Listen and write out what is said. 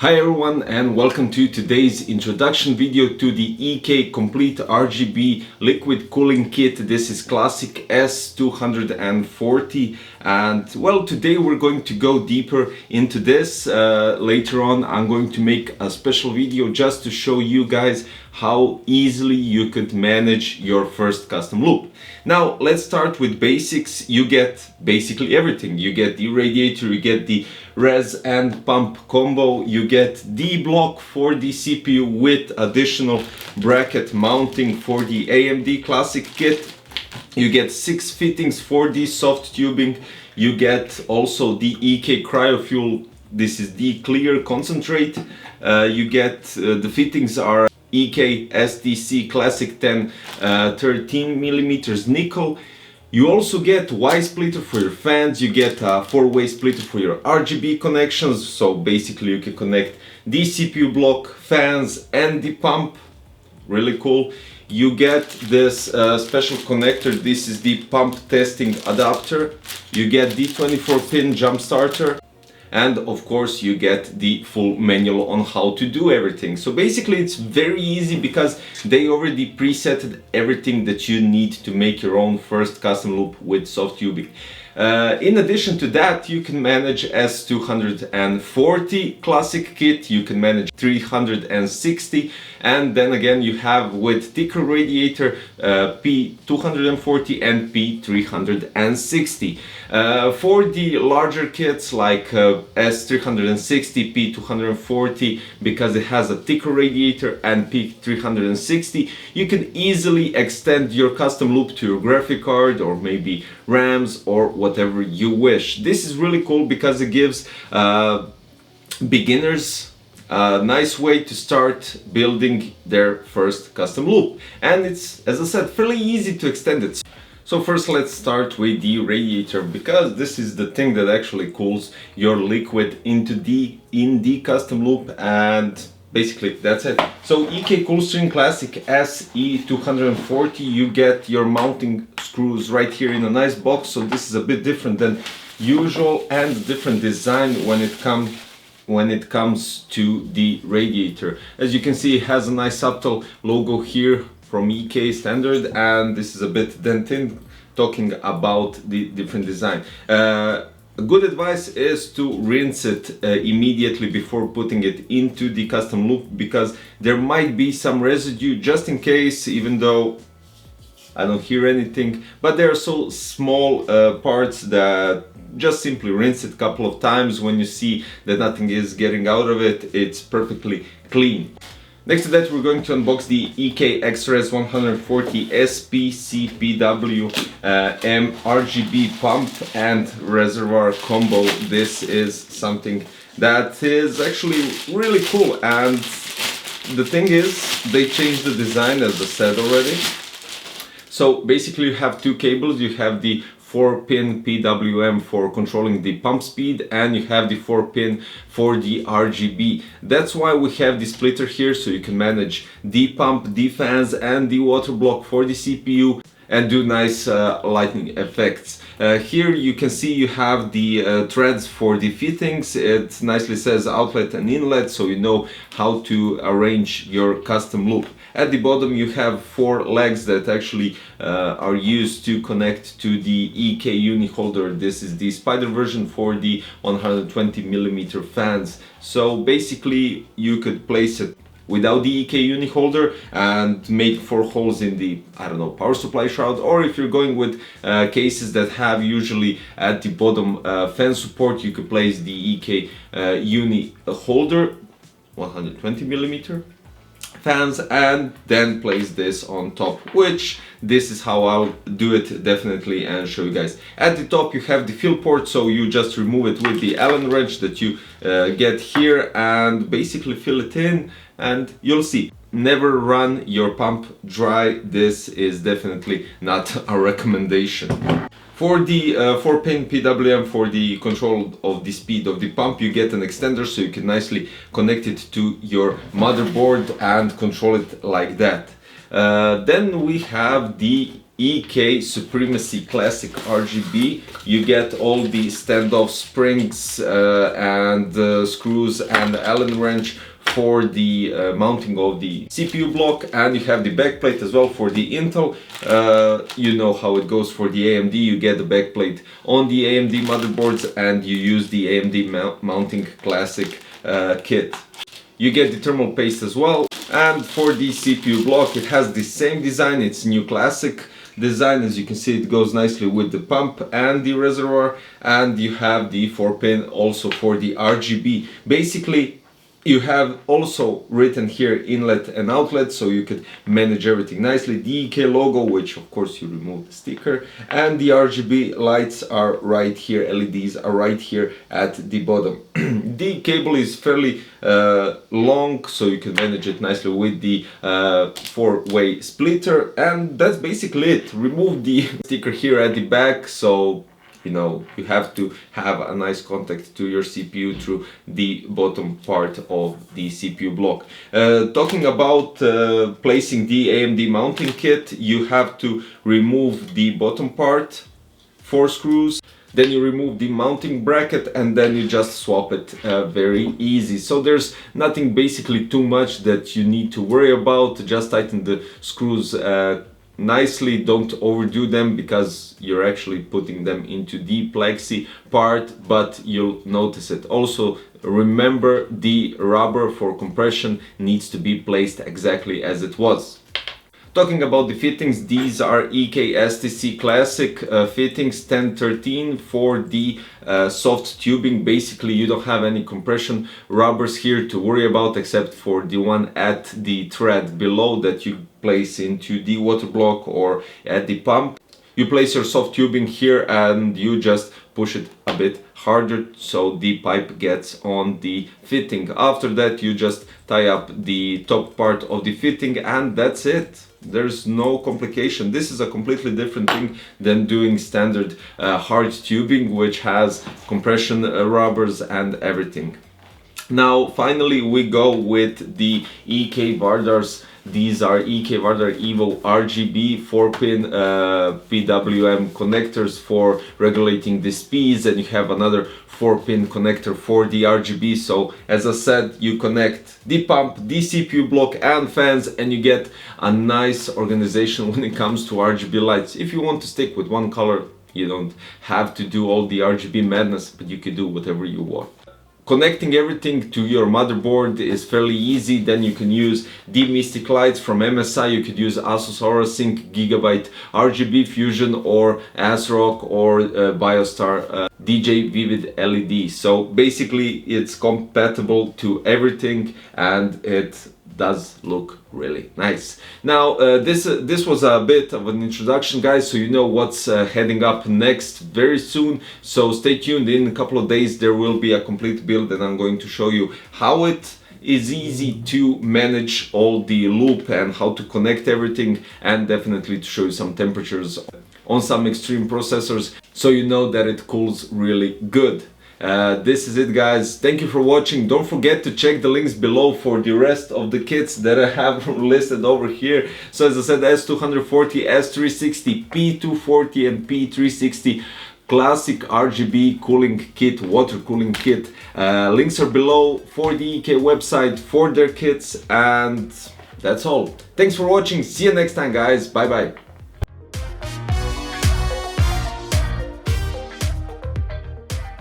Hi everyone and welcome to today's introduction video to the EK Complete RGB liquid cooling kit. This is Classic S240 and well, today we're going to go deeper into this. Later on I'm going to make a special video just to show you guys how easily you could manage your first custom loop. Now let's start with basics. You get basically everything. You get the radiator, you get the res and pump combo, you get the block for the CPU with additional bracket mounting for the AMD Classic kit. You get 6 fittings for the soft tubing. You get also the EK-CryoFuel, this is the clear concentrate. You get the fittings are EK-STC Classic 10 13mm nickel. You also get Y splitter for your fans, you get a 4-way splitter for your RGB connections, so basically you can connect the CPU block, fans and the pump, really cool. You get this special connector, this is the pump testing adapter. You get the 24-pin jump starter. And of course you get the full manual on how to do everything. So basically it's very easy because they already presetted everything that you need to make your own first custom loop with soft tubing. In addition to that, you can manage S240 Classic kit, you can manage 360, and then again you have with thicker radiator P240 and P360. For the larger kits like S360, P240, because it has a thicker radiator, and P360, you can easily extend your custom loop to your graphic card or maybe RAMs or whatever you wish. This is really cool because it gives beginners a nice way to start building their first custom loop, and it's, as I said, fairly easy to extend it. So first let's start with the radiator, because this is the thing that actually cools your liquid into the custom loop, and basically that's it. So EK-CoolStream Classic SE 240, you get your mounting screws right here in a nice box, so this is a bit different than usual and different design when it comes to the radiator. As you can see, it has a nice subtle logo here from EK standard, and this is a bit dented, talking about the different design. A good advice is to rinse it immediately before putting it into the custom loop, because there might be some residue, just in case, even though I don't hear anything, but there are so small parts that just simply rinse it a couple of times. When you see that nothing is getting out of it, it's perfectly clean. Next to that, we're going to unbox the EK-XRES 140 SPCPW RGB pump and reservoir combo. This is something that is actually really cool, and the thing is, they changed the design, as I said already. So basically you have two cables. You have the 4-pin PWM for controlling the pump speed, and you have the 4-pin for the RGB. That's why we have the splitter here, so you can manage the pump, the fans and the water block for the CPU and do nice lighting effects. Here you can see you have the threads for the fittings. It nicely says outlet and inlet, so you know how to arrange your custom loop. At the bottom you have 4 legs that actually are used to connect to the EK uni holder. This is the spider version for the 120mm fans. So basically you could place it without the EK uni holder and make 4 holes in the, I don't know, power supply shroud, or if you're going with cases that have usually at the bottom fan support, you could place the EK uni holder, 120mm fans, and then place this on top, which this is how I'll do it definitely and show you guys. At the top you have the fill port, so you just remove it with the Allen wrench that you get here and basically fill it in, and you'll see. Never run your pump dry. This is definitely not a recommendation. For the 4-pin PWM for the control of the speed of the pump, you get an extender, so you can nicely connect it to your motherboard and control it like that. Then we have the EK-Supremacy Classic RGB. You get all the standoff springs and screws and Allen wrench for the mounting of the CPU block, and you have the backplate as well for the Intel. You know how it goes for the AMD. You get the backplate on the AMD motherboards and you use the AMD mounting classic kit. You get the thermal paste as well. And for the CPU block, it has the same design. It's new classic design. As you can see, it goes nicely with the pump and the reservoir, and you have the 4-pin also for the RGB. Basically, you have also written here inlet and outlet, so you could manage everything nicely. The EK logo, which of course you remove the sticker, and the RGB lights are right here, LEDs are right here at the bottom. The cable is fairly long, so you can manage it nicely with the 4-way splitter, and that's basically it. Remove the sticker here at the back, so you know, you have to have a nice contact to your CPU through the bottom part of the CPU block. Talking about placing the AMD mounting kit, you have to remove the bottom part, 4 screws, then you remove the mounting bracket, and then you just swap it. Very easy. So there's nothing basically too much that you need to worry about. Just tighten the screws nicely, don't overdo them because you're actually putting them into the Plexi part, but you'll notice it. Also, remember the rubber for compression needs to be placed exactly as it was. Talking about the fittings, these are EK-STC classic fittings 1013 for the soft tubing. Basically, you don't have any compression rubbers here to worry about, except for the one at the thread below that you place into the water block or at the pump. You place your soft tubing here and you just push it a bit harder so the pipe gets on the fitting. After that, you just tie up the top part of the fitting, and that's it. There's no complication. This is a completely different thing than doing standard hard tubing, which has compression rubbers and everything. Now finally we go with the EK-Vardars. These are EK-Vardar EVO RGB 4-pin PWM connectors for regulating the speeds, and you have another 4-pin connector for the RGB. So as I said, you connect the pump, the CPU block and fans, and you get a nice organization when it comes to RGB lights. If you want to stick with one color, you don't have to do all the RGB madness, but you can do whatever you want. Connecting everything to your motherboard is fairly easy. Then you can use the Mystic lights from MSI. You could use Asus AuraSync, Gigabyte RGB Fusion, or ASRock, or Biostar DJ Vivid LED. So basically it's compatible to everything and it does look really nice. Now this was a bit of an introduction, guys, so you know what's heading up next very soon. So stay tuned. In a couple of days there will be a complete build, and I'm going to show you how it is easy to manage all the loop and how to connect everything, and definitely to show you some temperatures on some extreme processors so you know that it cools really good. This is it, guys. Thank you for watching. Don't forget to check the links below for the rest of the kits that I have listed over here. So as I said, S240, S360, P240 and P360 classic RGB cooling kit, water cooling kit. Links are below for the EK website for their kits, and that's all. Thanks for watching. See you next time, guys. Bye bye.